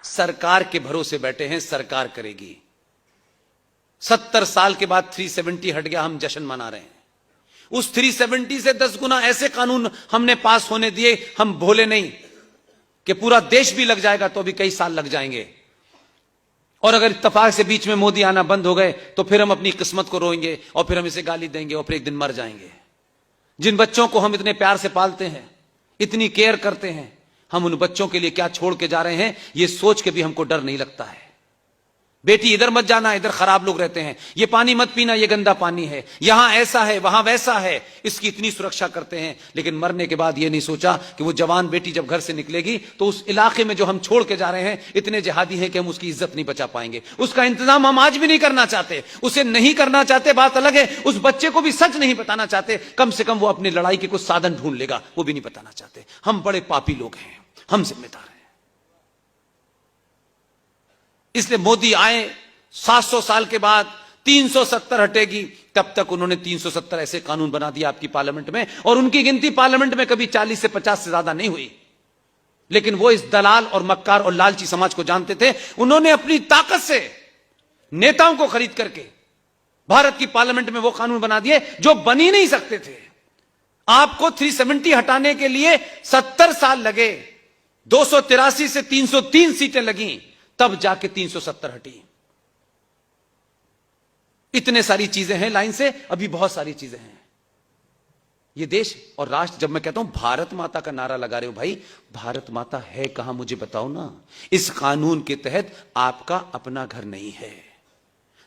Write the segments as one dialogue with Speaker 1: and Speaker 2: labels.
Speaker 1: सरकार के भरोसे बैठे हैं, सरकार करेगी। 70 साल के बाद 370 हट गया, हम जश्न मना रहे हैं। उस 370 से 10 गुना ऐसे कानून हमने पास होने दिए। हम भोले नहीं कि पूरा देश भी लग जाएगा तो भी कई साल लग जाएंगे। और अगर इत्तेफाक से बीच में मोदी आना बंद हो गए तो फिर हम अपनी किस्मत को रोएंगे और फिर हम इसे गाली देंगे और फिर एक दिन मर जाएंगे। जिन बच्चों को हम इतने प्यार से पालते हैं, इतनी केयर करते हैं, हम उन बच्चों के लिए क्या छोड़ के जा रहे हैं, यह सोच के भी हमको डर नहीं लगता है। बेटी इधर मत जाना, इधर खराब लोग रहते हैं, ये पानी मत पीना, ये गंदा पानी है, यहां ऐसा है वहां वैसा है, इसकी इतनी सुरक्षा करते हैं। लेकिन मरने के बाद ये नहीं सोचा कि वो जवान बेटी जब घर से निकलेगी तो उस इलाके में जो हम छोड़ के जा रहे हैं इतने जिहादी हैं कि हम उसकी इज्जत नहीं बचा पाएंगे। उसका इंतजाम हम आज भी नहीं करना चाहते, उसे नहीं करना चाहते, बात अलग है। उस बच्चे को भी सच नहीं बताना चाहते, कम से कम वो अपनी लड़ाई के कुछ साधन ढूंढ लेगा, वो भी नहीं बताना चाहते। हम बड़े पापी लोग हैं, हम जिम्मेदार हैं। इसलिए मोदी आए, 700 साल के बाद 370 हटेगी, तब तक उन्होंने 370 ऐसे कानून बना दिया आपकी पार्लियामेंट में, और उनकी गिनती पार्लियामेंट में कभी 40 से 50 से ज्यादा नहीं हुई। लेकिन वो इस दलाल और मक्कार और लालची समाज को जानते थे। उन्होंने अपनी ताकत से नेताओं को खरीद करके भारत की पार्लियामेंट में वो कानून बना दिए जो बन ही नहीं सकते थे। आपको 370 हटाने के लिए 70 साल लगे, 283 से 303 सीटें लगी, तब जाके 370 हटी। इतने सारी चीजें हैं लाइन से, अभी बहुत सारी चीजें हैं। ये देश और राष्ट्र, जब मैं कहता हूं भारत माता का नारा लगा रहे हो, भाई भारत माता है कहां, मुझे बताओ ना। इस कानून के तहत आपका अपना घर नहीं है।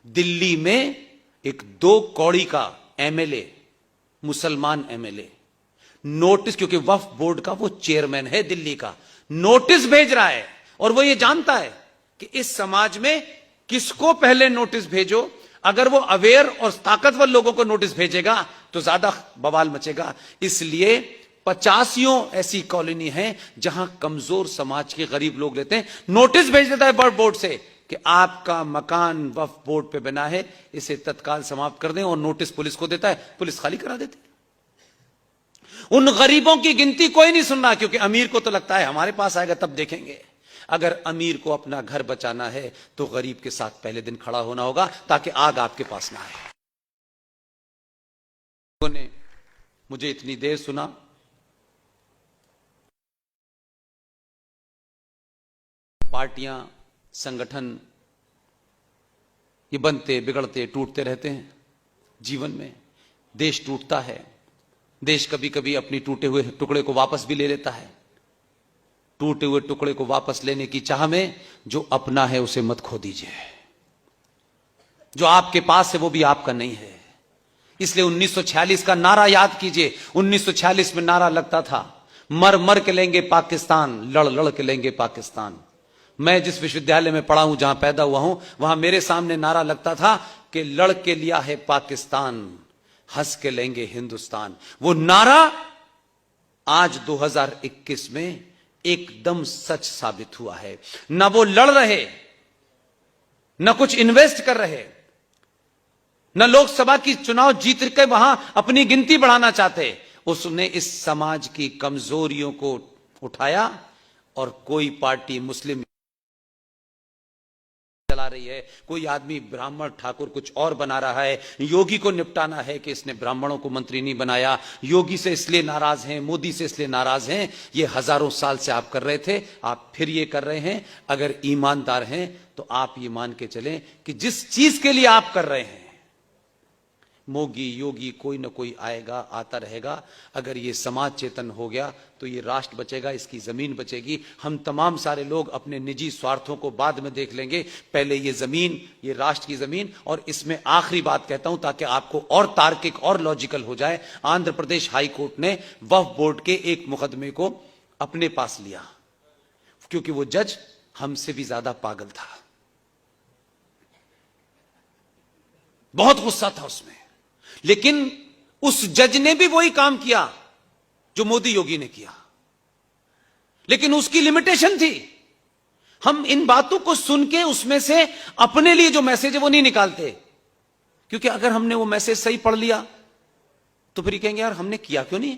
Speaker 1: दिल्ली में एक 2 कौड़ी का एमएलए, मुसलमान एमएलए, नोटिस, क्योंकि वक्फ बोर्ड का वो चेयरमैन है दिल्ली का, नोटिस भेज रहा है। और वो ये जानता है कि इस समाज में किसको पहले नोटिस भेजो, अगर वो अवेयर और ताकतवर लोगों को नोटिस भेजेगा तो ज्यादा बवाल मचेगा। इसलिए 85 ऐसी कॉलोनी है जहां कमजोर समाज के गरीब लोग रहते हैं। नोटिस भेज देता है वक्फ बोर्ड से कि आपका मकान वक्फ बोर्ड पे बना है, इसे तत्काल समाप्त कर दें, और नोटिस पुलिस को देता है, पुलिस खाली करा देती है। उन गरीबों की गिनती कोई नहीं सुन रहा, क्योंकि अमीर को तो लगता है हमारे पास आएगा तब देखेंगे। अगर अमीर को अपना घर बचाना है तो गरीब के साथ पहले दिन खड़ा होना होगा, ताकि आग आपके पास ना आए। लोगों ने मुझे इतनी देर सुना, पार्टियां, संगठन ये बनते बिगड़ते टूटते रहते हैं जीवन में। देश टूटता है, देश कभी कभी अपनी टूटे हुए टुकड़े को वापस भी ले लेता है। टूटे हुए टुकड़े को वापस लेने की चाह में जो अपना है उसे मत खो दीजिए। जो आपके पास है वो भी आपका नहीं है। इसलिए 1946 का नारा याद कीजिए। 1946 में नारा लगता था, मर मर के लेंगे पाकिस्तान, लड़ लड़ के लेंगे पाकिस्तान। मैं जिस विश्वविद्यालय में पढ़ा हूं, जहां पैदा हुआ हूं, वहां मेरे सामने नारा लगता था कि लड़ के लिया है पाकिस्तान, हंस के लेंगे हिंदुस्तान। वो नारा आज 2021 में एकदम सच साबित हुआ है। न वो लड़ रहे, न कुछ इन्वेस्ट कर रहे, न लोकसभा की चुनाव जीत के वहां अपनी गिनती बढ़ाना चाहते। उसने इस समाज की कमजोरियों को उठाया, और कोई पार्टी मुस्लिम चला रही है, कोई आदमी ब्राह्मण ठाकुर कुछ और बना रहा है। योगी को निपटाना है कि इसने ब्राह्मणों को मंत्री नहीं बनाया। योगी से इसलिए नाराज हैं, मोदी से इसलिए नाराज हैं। ये हजारों साल से आप कर रहे थे, आप फिर ये कर रहे हैं। अगर ईमानदार हैं तो आप ये मान के चलें कि जिस चीज के लिए आप कर रहे हैं, मोगी योगी कोई ना कोई आएगा, आता रहेगा। अगर ये समाज चेतन हो गया तो ये राष्ट्र बचेगा, इसकी जमीन बचेगी। हम तमाम सारे लोग अपने निजी स्वार्थों को बाद में देख लेंगे, पहले ये जमीन, ये राष्ट्र की जमीन। और इसमें आखिरी बात कहता हूं ताकि आपको और तार्किक और लॉजिकल हो जाए। आंध्र प्रदेश हाई कोर्ट ने वक्फ बोर्ड के एक मुकदमे को अपने पास लिया, क्योंकि वो जज हमसे भी ज्यादा पागल था, बहुत गुस्सा था उसमें। लेकिन उस जज ने भी वही काम किया जो मोदी योगी ने किया, लेकिन उसकी लिमिटेशन थी। हम इन बातों को सुन के उसमें से अपने लिए जो मैसेज है वो नहीं निकालते, क्योंकि अगर हमने वो मैसेज सही पढ़ लिया तो फिर कहेंगे यार हमने किया क्यों नहीं,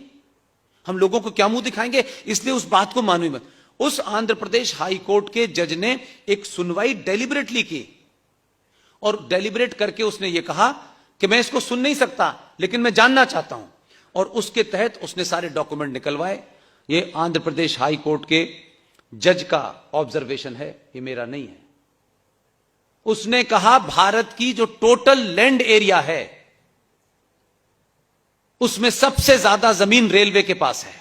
Speaker 1: हम लोगों को क्या मुंह दिखाएंगे। इसलिए उस बात को मानो ही मत। उस आंध्र प्रदेश हाई कोर्ट के जज ने एक सुनवाई डेलिबरेटली की और डेलिबरेट करके उसने यह कहा कि मैं इसको सुन नहीं सकता लेकिन मैं जानना चाहता हूं, और उसके तहत उसने सारे डॉक्यूमेंट निकलवाए। ये आंध्र प्रदेश हाई कोर्ट के जज का ऑब्जर्वेशन है, ये मेरा नहीं है। उसने कहा भारत की जो टोटल लैंड एरिया है उसमें सबसे ज्यादा जमीन रेलवे के पास है,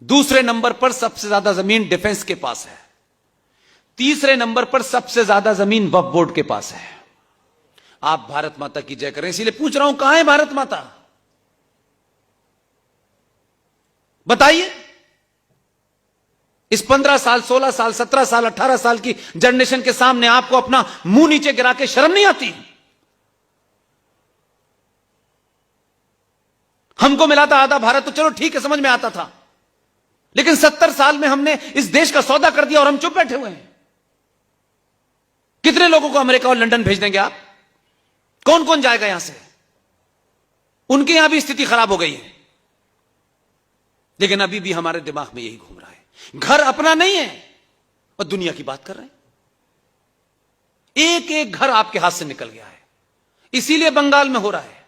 Speaker 1: दूसरे नंबर पर सबसे ज्यादा जमीन डिफेंस के पास है, तीसरे नंबर पर सबसे ज्यादा जमीन वक्फ बोर्ड के पास है। आप भारत माता की जय करें। इसीलिए पूछ रहा हूं, कहां है भारत माता? बताइए। इस 15 साल, 16 साल, 17 साल, 18 साल की जनरेशन के सामने आपको अपना मुंह नीचे गिरा के शर्म नहीं आती? हमको मिला था आधा भारत तो चलो ठीक है, समझ में आता था, लेकिन 70 साल में हमने इस देश का सौदा कर दिया और हम चुप बैठे हुए हैं। कितने लोगों को अमेरिका और लंदन भेज देंगे आप? कौन कौन जाएगा यहां से? उनके यहां भी स्थिति खराब हो गई है, लेकिन अभी भी हमारे दिमाग में यही घूम रहा है, घर अपना नहीं है और दुनिया की बात कर रहे हैं। एक एक घर आपके हाथ से निकल गया है। इसीलिए बंगाल में हो रहा है।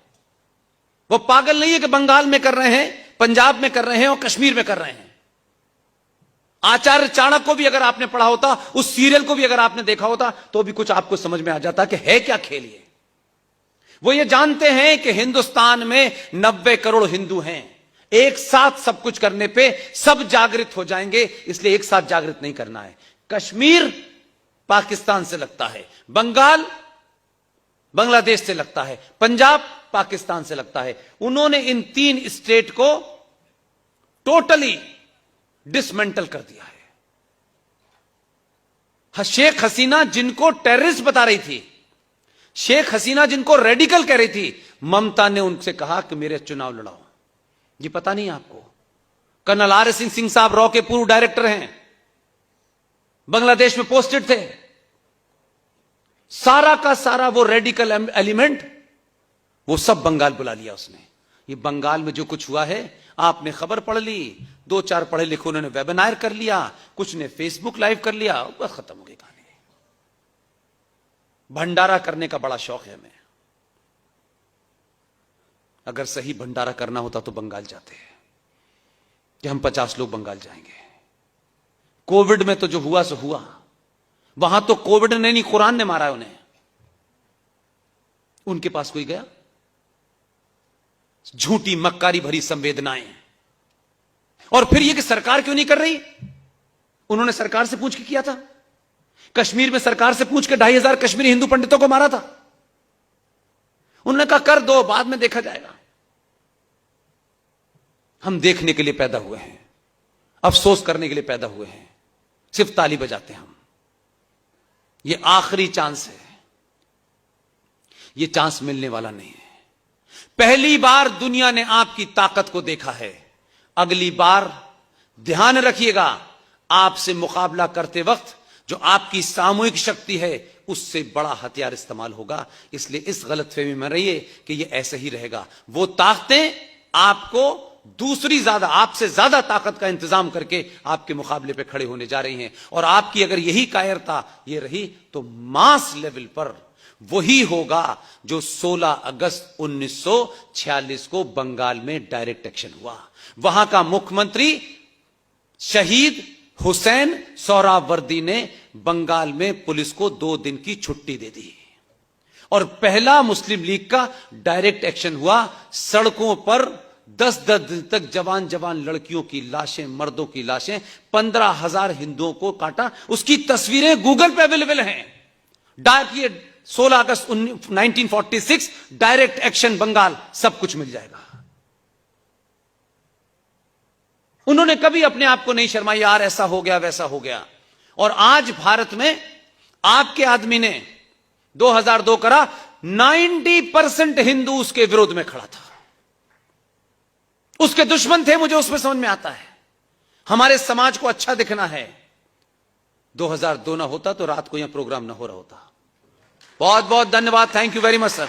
Speaker 1: वो पागल नहीं है कि बंगाल में कर रहे हैं, पंजाब में कर रहे हैं और कश्मीर में कर रहे हैं। आचार्य चाणक्य को भी अगर आपने पढ़ा होता, उस सीरियल को भी अगर आपने देखा होता, तो भी कुछ आपको समझ में आ जाता कि है क्या खेल ये। वो ये जानते हैं कि हिंदुस्तान में 90 करोड़ हिंदू हैं, एक साथ सब कुछ करने पे सब जागृत हो जाएंगे, इसलिए एक साथ जागृत नहीं करना है। कश्मीर पाकिस्तान से लगता है, बंगाल बांग्लादेश से लगता है, पंजाब पाकिस्तान से लगता है। उन्होंने इन 3 स्टेट को टोटली डिसमेंटल कर दिया है। शेख हसीना जिनको टेररिस्ट बता रही थी, शेख हसीना जिनको रेडिकल कह रही थी, ममता ने उनसे कहा कि मेरे चुनाव लड़ाओ। ये पता नहीं आपको? कर्नल आर एस सिंह साहब रॉ के पूर्व डायरेक्टर हैं, बांग्लादेश में पोस्टेड थे। सारा का सारा वो रेडिकल एलिमेंट वो सब बंगाल बुला लिया उसने। ये बंगाल में जो कुछ हुआ है आपने खबर पढ़ ली, 2-4 पढ़े लिखे उन्होंने वेबिनार कर लिया, कुछ ने फेसबुक लाइव कर लिया, बस खत्म हो गई कहानी। भंडारा करने का बड़ा शौक है हमें। अगर सही भंडारा करना होता तो बंगाल जाते हैं कि हम 50 लोग बंगाल जाएंगे। कोविड में तो जो हुआ सो हुआ, वहां तो कोविड ने नहीं, कुरान ने मारा है उन्हें। उनके पास कोई गया? झूठी मक्कारी भरी संवेदनाएं। और फिर यह कि सरकार क्यों नहीं कर रही? उन्होंने सरकार से पूछ के किया था। कश्मीर में सरकार से पूछ के 2500 कश्मीरी हिंदू पंडितों को मारा था। उन्होंने कहा कर दो, बाद में देखा जाएगा। हम देखने के लिए पैदा हुए हैं, अफसोस करने के लिए पैदा हुए हैं, सिर्फ ताली बजाते हैं हम। ये आखिरी चांस है, ये चांस मिलने वाला नहीं है। पहली बार दुनिया ने आपकी ताकत को देखा है, अगली बार ध्यान रखिएगा, आपसे मुकाबला करते वक्त जो आपकी सामूहिक शक्ति है उससे बड़ा हथियार इस्तेमाल होगा। इसलिए इस गलतफहमी में रहिए कि ये ऐसे ही रहेगा। वो ताकतें आपको दूसरी ज्यादा, आपसे ज्यादा ताकत का इंतजाम करके आपके मुकाबले पे खड़े होने जा रही हैं। और आपकी अगर यही कायरता ये रही तो मास लेवल पर वही होगा जो 16 अगस्त 1946 को बंगाल में डायरेक्ट एक्शन हुआ। वहां का मुख्यमंत्री शहीद हुसैन सोहरावर्दी ने बंगाल में पुलिस को 2 दिन की छुट्टी दे दी और पहला मुस्लिम लीग का डायरेक्ट एक्शन हुआ। सड़कों पर 10-10 दिन तक जवान जवान लड़कियों की लाशें, मर्दों की लाशें, 15,000 हिंदुओं को काटा। उसकी तस्वीरें गूगल पे अवेलेबल हैं। ये 16 अगस्त 1946 डायरेक्ट एक्शन बंगाल, सब कुछ मिल जाएगा। उन्होंने कभी अपने आप को नहीं शर्माया, यार ऐसा हो गया वैसा हो गया। और आज भारत में आपके आदमी ने 2002 करा, 90% हिंदू उसके विरोध में खड़ा था, उसके दुश्मन थे। मुझे उसमें समझ में आता है, हमारे समाज को अच्छा दिखना है। 2002 ना होता तो रात को यहां प्रोग्राम ना हो रहा होता। बहुत बहुत धन्यवाद, thank you very much sir.